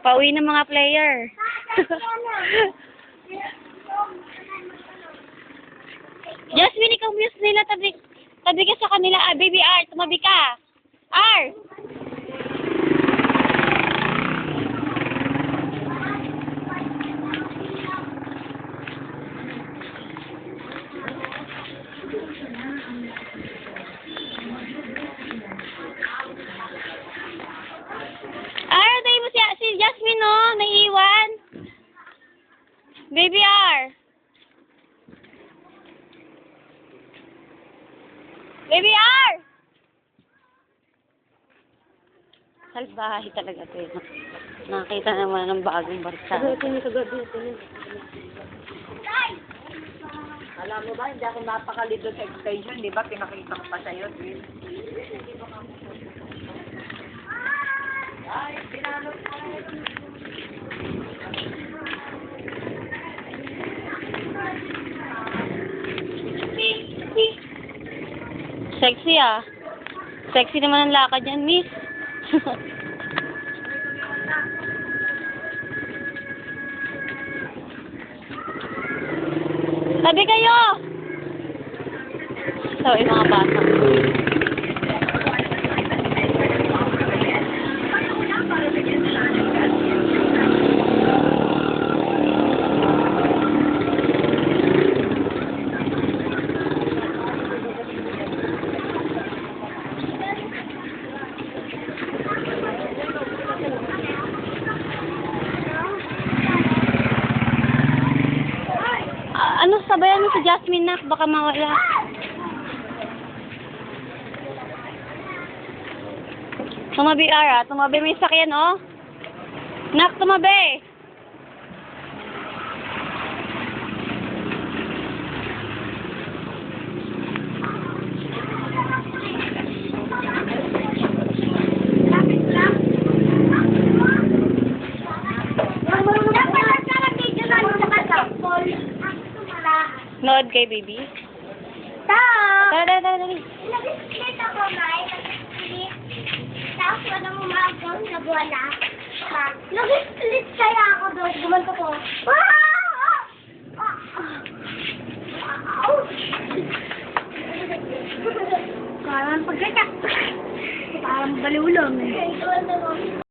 Pauwi ng mga player. Jasmine, ikaw muse nila. Tabi ka sa kanila. Ah, baby R, tumabi ka. R! Tayo mo si Jasmine, no? Naiiwan. Baby R. Baby R! Salbahe talaga ito. Nakita naman ng bagong barsa. Alam mo ba, hindi ako napakalito sa extension, di ba? Pinakita ko pa sa'yo. Ay, pinalo ko. Sexy ah. Sexy naman ang lakad yan, miss. Tabi kayo! So, yung mga bata. Ano, sabayan mo si Jasmine, nak? Baka mawala. Tumabi, Ara. Tumabi, may sakyan, oh. Nak, tumabi. Nood kay baby. Tara. Nag-split ako, May. Nag-split. Tapos, ano mo, maagang nagwala. Nag-split kaya ako doon. Gumanto